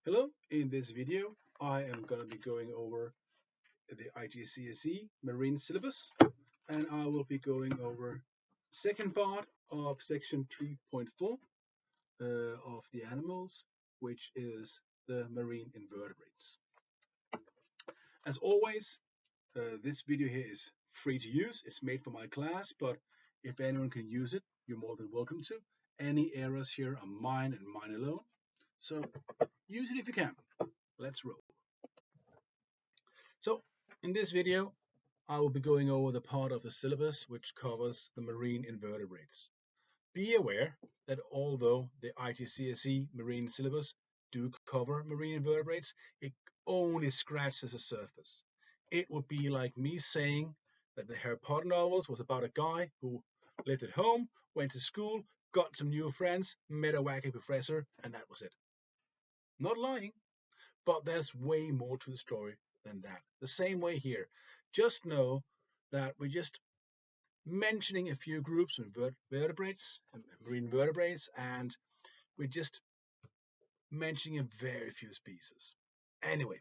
Hello, in this video I am going to be going over the IGCSE Marine syllabus, and I will be going over second part of section 3.4 of the animals, which is the marine invertebrates. As always, this video here is free to use. It's made for my class, but if anyone can use it, you're more than welcome to. Any errors here are mine and mine alone, so use it if you can. Let's roll. So in this video, I will be going over the part of the syllabus which covers the marine invertebrates. Be aware that although the IGCSE Marine syllabus do cover marine invertebrates, it only scratches the surface. It would be like me saying that the Harry Potter novels was about a guy who lived at home, went to school, got some new friends, met a wacky professor, and that was it. Not lying, but there's way more to the story than that. The same way here. Just know that we're just mentioning a few groups of vertebrates, marine vertebrates, and we're just mentioning a very few species. Anyway,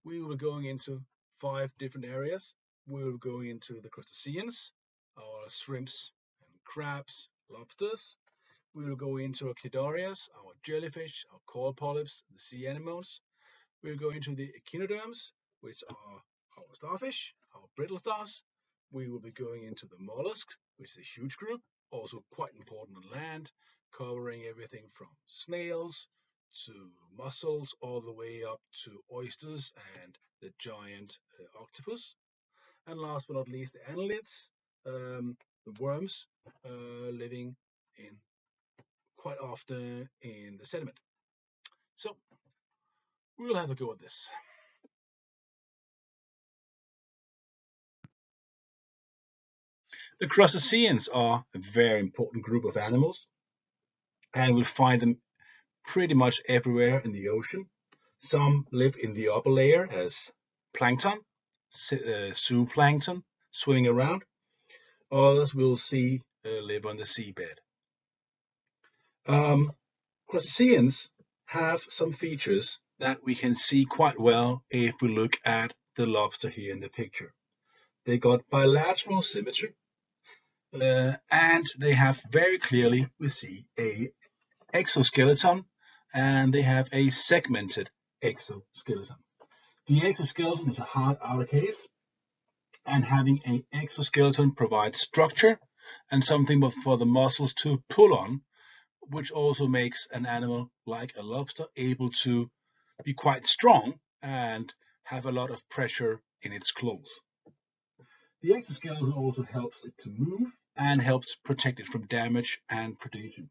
we will be going into 5 different areas. We will be going into the crustaceans, our shrimps and crabs, lobsters. We will go into our Cnidarians, our jellyfish, our coral polyps, the sea anemones. We'll go into the Echinoderms, which are our starfish, our brittle stars. We will be going into the mollusks, which is a huge group, also quite important on land, covering everything from snails to mussels, all the way up to oysters and the giant octopus. And last but not least, the annelids, the worms living in quite often in the sediment. So we'll have a go at this. The crustaceans are a very important group of animals, and we'll find them pretty much everywhere in the ocean. Some live in the upper layer as plankton, zooplankton, swimming around. Others we'll see live on the seabed. Crustaceans have some features that we can see quite well if we look at the lobster here in the picture. They got bilateral symmetry. And they have very clearly, we see a exoskeleton, and they have a segmented exoskeleton. The exoskeleton is a hard outer case, and having an exoskeleton provides structure and something for the muscles to pull on, which also makes an animal like a lobster able to be quite strong and have a lot of pressure in its claws. The exoskeleton also helps it to move and helps protect it from damage and predation.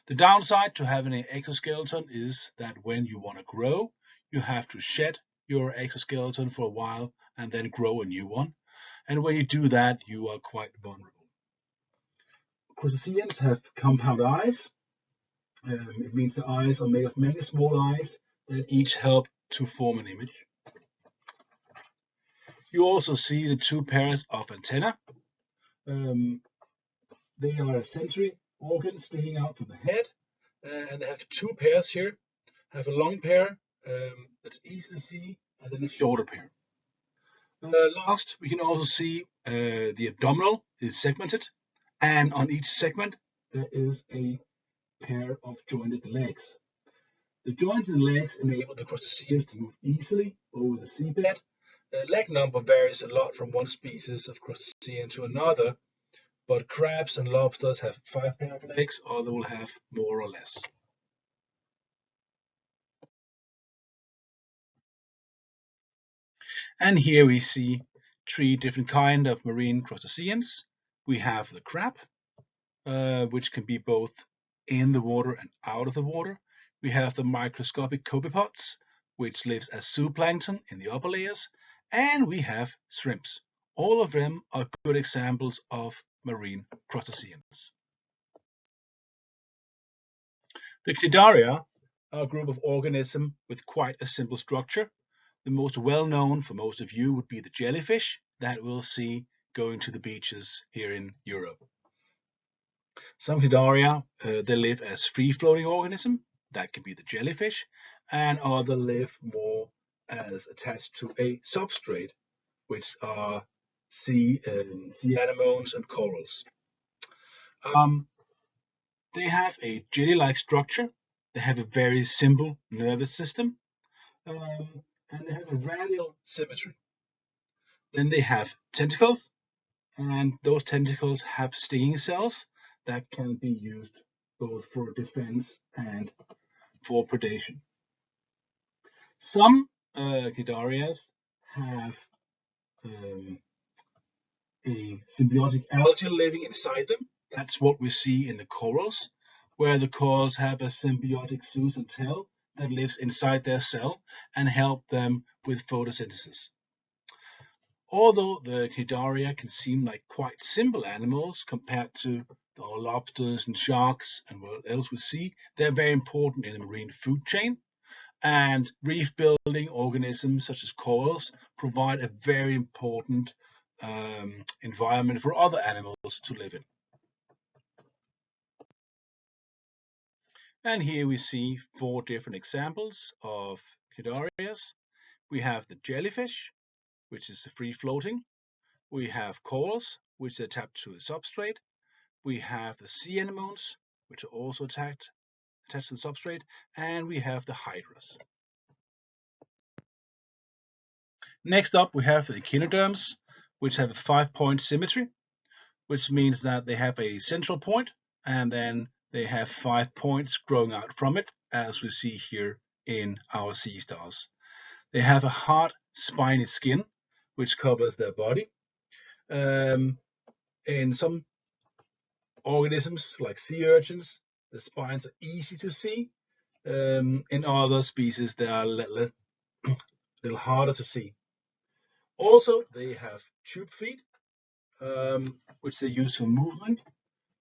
The downside to having an exoskeleton is that when you want to grow, you have to shed your exoskeleton for a while and then grow a new one. And when you do that, you are quite vulnerable. Crustaceans have compound eyes. It means the eyes are made of many small eyes that each help to form an image. You also see the 2 pairs of antennae. They are a sensory organ sticking out from the head, and they have 2 pairs here. Have a long pair that's easy to see, and then a shorter pair. Last, we can also see the abdominal is segmented, and on each segment there is a pair of jointed legs. The jointed legs enable the crustaceans to move easily over the seabed. The leg number varies a lot from one species of crustacean to another, but crabs and lobsters have 5 pair of legs, or they will have more or less. And here we see 3 different kinds of marine crustaceans. We have the crab, which can be both in the water and out of the water. We have the microscopic copepods, which lives as zooplankton in the upper layers. And we have shrimps. All of them are good examples of marine crustaceans. The Cnidaria are a group of organisms with quite a simple structure. The most well-known for most of you would be the jellyfish that we'll see going to the beaches here in Europe. Some Cnidaria, they live as free-floating organisms, that can be the jellyfish, and other live more as attached to a substrate, which are sea anemones and corals. They have a jelly-like structure. They have a very simple nervous system, and they have a radial symmetry. Then they have tentacles, and those tentacles have stinging cells that can be used both for defense and for predation. Some Cnidarians have a symbiotic algae living inside them. That's what we see in the corals, where the corals have a symbiotic zooxanthelle that lives inside their cell and help them with photosynthesis. Although the Cnidaria can seem like quite simple animals compared to the lobsters and sharks and what else we see, they're very important in the marine food chain. And reef building organisms such as corals provide a very important environment for other animals to live in. And here we see 4 different examples of Cnidarias. We have the jellyfish, which is free floating. We have corals, which are attached to the substrate. We have the sea anemones, which are also attached to the substrate. And we have the hydras. Next up, we have the Echinoderms, which have a 5-point symmetry, which means that they have a central point, and then they have 5 points growing out from it, as we see here in our sea stars. They have a hard, spiny skin, which covers their body. In some organisms, like sea urchins, the spines are easy to see. In other species, they are a little harder to see. Also, they have tube feet, which they use for movement.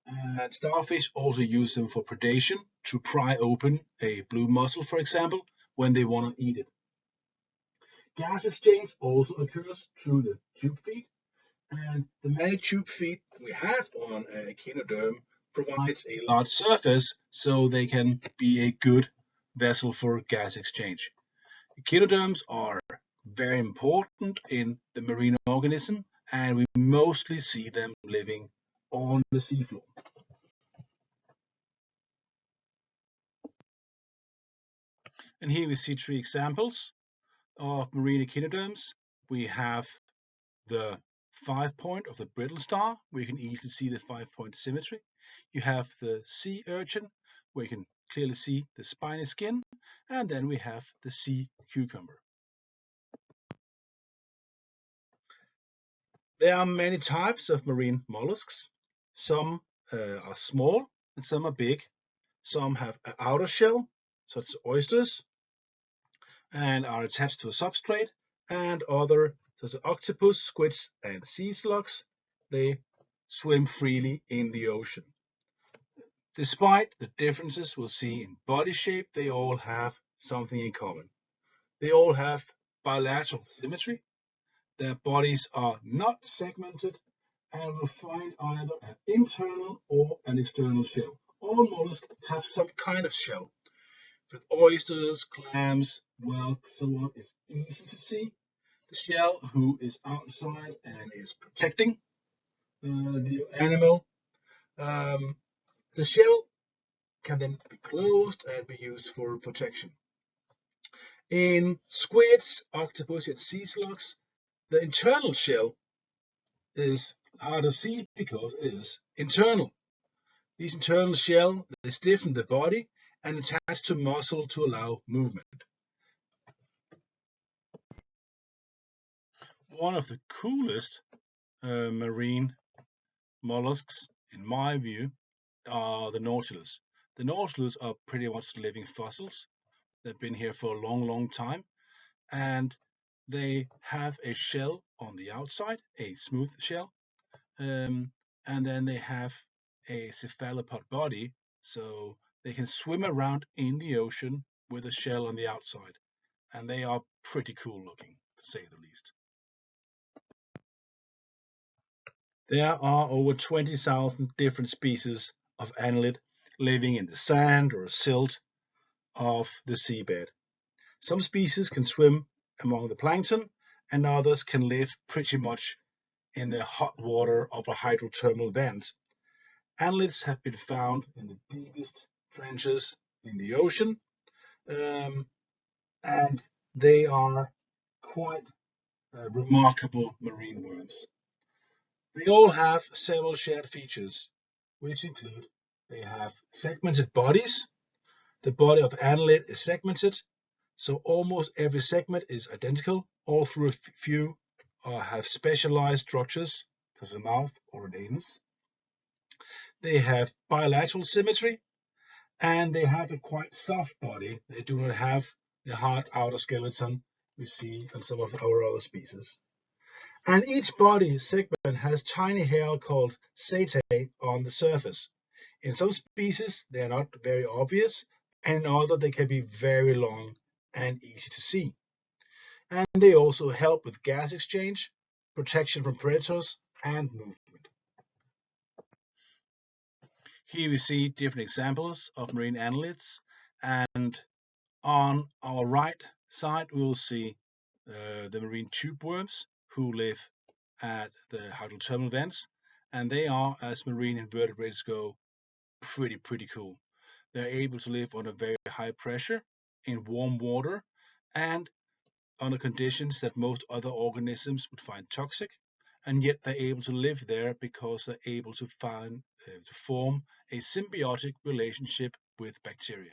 And starfish also use them for predation, to pry open a blue mussel, for example, when they want to eat it. Gas exchange also occurs through the tube feet, and the many tube feet we have on a echinoderm provides a large surface, so they can be a good vessel for gas exchange. Echinoderms are very important in the marine organism, and we mostly see them living on the seafloor. And here we see 3 examples of marine echinoderms. We have the 5-point of the brittle star, where you can easily see the 5-point symmetry. You have the sea urchin, where you can clearly see the spiny skin. And then we have the sea cucumber. There are many types of marine mollusks. Some are small and some are big. Some have an outer shell, such as oysters, and are attached to a substrate, and other, such as octopus, squids, and sea slugs, they swim freely in the ocean. Despite the differences we'll see in body shape, they all have something in common. They all have bilateral symmetry. Their bodies are not segmented, and will find either an internal or an external shell. All mollusks have some kind of shell. With oysters, clams, whelks, so on, it's easy to see the shell who is outside and is protecting the animal. The shell can then be closed and be used for protection. In squids, octopus, and sea slugs, the internal shell is hard to see because it is internal. These internal shell, they stiffen the body and attach to muscle to allow movement. One of the coolest marine mollusks, in my view, are the nautilus. The nautilus are pretty much living fossils. They've been here for a long, long time, and they have a shell on the outside, a smooth shell, and then they have a cephalopod body, so they can swim around in the ocean with a shell on the outside, and they are pretty cool looking, to say the least. There are over 20,000 different species of annelid living in the sand or silt, of the seabed. Some species can swim among the plankton, and others can live pretty much in the hot water of a hydrothermal vent. Annelids have been found in the deepest trenches in the ocean, and they are quite remarkable marine worms. They all have several shared features, which include they have segmented bodies. The body of Annelid is segmented, so almost every segment is identical. All through a few have specialized structures, such as a mouth or an anus. They have bilateral symmetry, and they have a quite soft body. They do not have the hard outer skeleton we see on some of our other species. And each body segment has tiny hair called setae on the surface. In some species, they are not very obvious, and in others, they can be very long and easy to see. And they also help with gas exchange, protection from predators, and movement. Here we see different examples of marine annelids, and on our right side, we will see the marine tube worms who live at the hydrothermal vents, and they are, as marine invertebrates go, pretty cool. They're able to live under very high pressure in warm water and under conditions that most other organisms would find toxic, and yet they're able to live there because they're able to form a symbiotic relationship with bacteria.